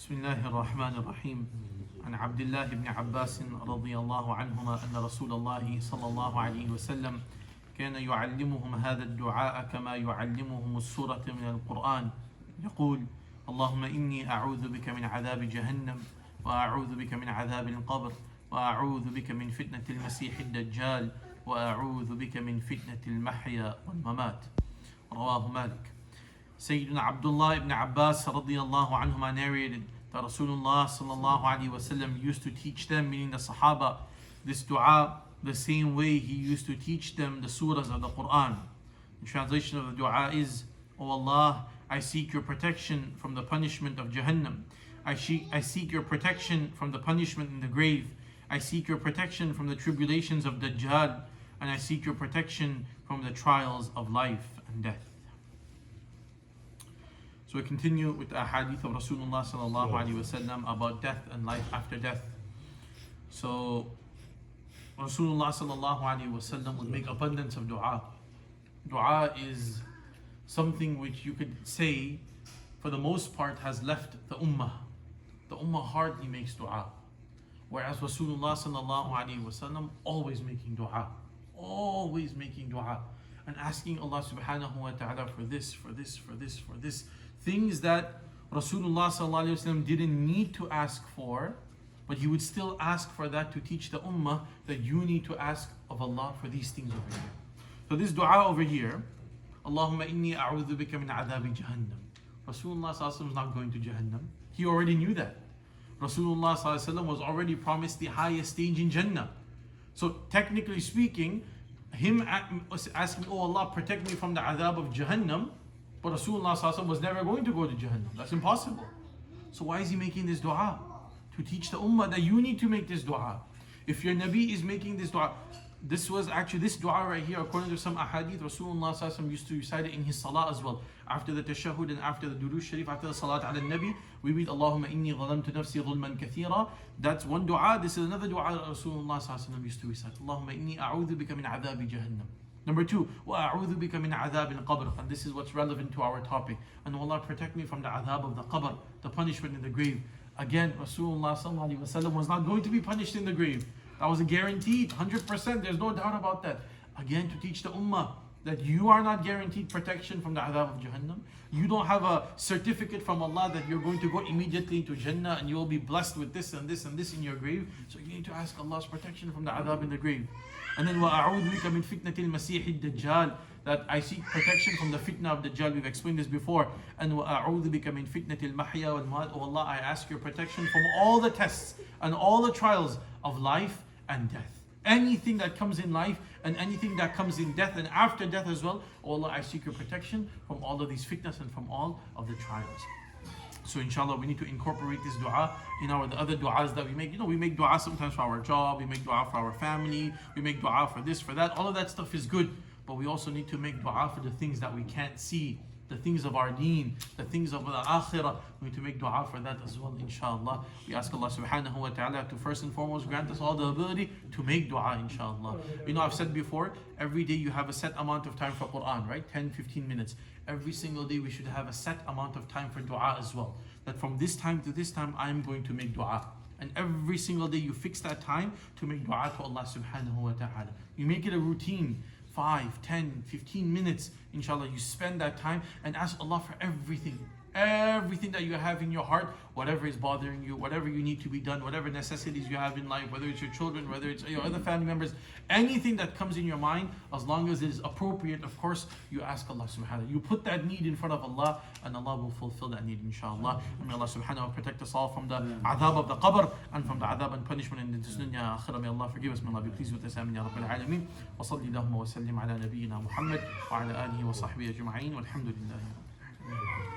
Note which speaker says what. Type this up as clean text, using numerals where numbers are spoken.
Speaker 1: بسم الله الرحمن الرحيم عن عبد الله بن عباس رضي الله عنهما أن رسول الله صلى الله عليه وسلم كان يعلمهم هذا الدعاء كما يعلمهم السورة من القرآن، يقول: اللهم إني أعوذ بك من عذاب جهنم، وأعوذ بك من عذاب القبر، وأعوذ بك من فتنة المسيح الدجال، وأعوذ بك من فتنة المحيا والممات. رواه مالك. Sayyidina Abdullah ibn Abbas radiyallahu anhuma narrated that Rasulullah sallallahu alaihi wasallam used to teach them, meaning the Sahaba, this dua the same way he used to teach them the surahs of the Quran. The translation of the dua is: O Allah, I seek your protection from the punishment of Jahannam. I seek your protection from the punishment in the grave. I seek your protection from the tribulations of Dajjal, and I seek your protection from the trials of life and death. So we continue with the hadith of Rasulullah sallallahu alaihi wasallam about death and life after death. So Rasulullah sallallahu alaihi wasallam would make abundance of dua. Dua is something which you could say, for the most part, has left the ummah. The ummah hardly makes dua, whereas Rasulullah sallallahu alaihi wasallam always making dua, and asking Allah subhanahu wa ta'ala for this, for this, for this, for this. Things that Rasulullah sallallahu alaihi wasallam didn't need to ask for, but he would still ask for that to teach the ummah that you need to ask of Allah for these things over here. So this dua over here, Allahumma inni a'udhu bika min adhabi jahannam. Rasulullah sallallahu alaihi wasallam is not going to Jahannam. He already knew that. Rasulullah sallallahu alaihi wasallam was already promised the highest stage in Jannah. So technically speaking, him asking, oh Allah, protect me from the adhab of Jahannam, but Rasulullah sallallahu alaihi wasallam was never going to go to Jahannam. That's impossible. So why is he making this dua? To teach the ummah that you need to make this dua. If your Nabi is making this dua, this dua right here, according to some ahadith, Rasulullah sallallahu alaihi wasallam used to recite it in his salah as well. After the tashahhud and after the durush sharif, after the salat ala nabi, we read Allahumma inni zalamtu nafsi zulman kathira. That's one dua. This is another dua that Rasulullah sallallahu alaihi wasallam used to recite. Allahumma inni a'udhu bika min adhabi jahannam. Number two, وَأَعُوذُ بِكَ مِنْ عَذَابِ الْقَبْرِ. And this is what's relevant to our topic. And Allah, protect me from the adhab of the qabr, the punishment in the grave. Again, Rasulullah sallallahu alaihi wasallam was not going to be punished in the grave. That was a guaranteed, 100%, there's no doubt about that. Again, to teach the ummah that you are not guaranteed protection from the adhab of Jahannam. You don't have a certificate from Allah that you're going to go immediately into Jannah and you will be blessed with this and this and this in your grave. So you need to ask Allah's protection from the adhab in the grave. And then وَأَعُوذُ بِكَ مِنْ فِتْنَةِ الْمَسِيحِ الدَّجَّالِ, that I seek protection from the fitna of Dajjal. We've explained this before. And وَأَعُوذُ بِكَ مِنْ فِتْنَةِ الْمَحْيَا وَالْمَمَاتِ. Oh Allah, I ask your protection from all the tests and all the trials of life and death. Anything that comes in life and anything that comes in death and after death as well. Oh Allah, I seek your protection from all of these fitnas and from all of the trials. So inshallah, we need to incorporate this dua in the other du'as that we make. You know, we make dua sometimes for our job, we make dua for our family, we make dua for this, for that. All of that stuff is good. But we also need to make dua for the things that we can't see, the things of our deen, the things of the akhirah. We need to make dua for that as well, inshallah. We ask Allah subhanahu wa ta'ala to first and foremost grant us all the ability to make dua, inshallah. You know, I've said before, every day you have a set amount of time for Quran, right? 10-15 minutes. Every single day we should have a set amount of time for dua as well. That from this time to this time, I'm going to make dua. And every single day you fix that time to make dua to Allah subhanahu wa ta'ala. You make it a routine. 5, 10, 15 minutes, inshallah, you spend that time and ask Allah for everything that you have in your heart, whatever is bothering you, whatever you need to be done, whatever necessities you have in life, whether it's your children, whether it's your other family members, anything that comes in your mind, as long as it is appropriate, of course, you ask Allah subhanahu wa ta'ala. You put that need in front of Allah and Allah will fulfill that need, inshallah. And may Allah subhanahu wa ta'ala protect us all from the adhab of the qabr and from the adhab and punishment in this dunya akhirah. May Allah forgive us, may Allah be pleased with us, amin ya rabbil alameen. Wa salli lahumma wa sallim ala nabiyyina Muhammad wa ala alihi wa sahbihi ajma'in walhamdulillahi.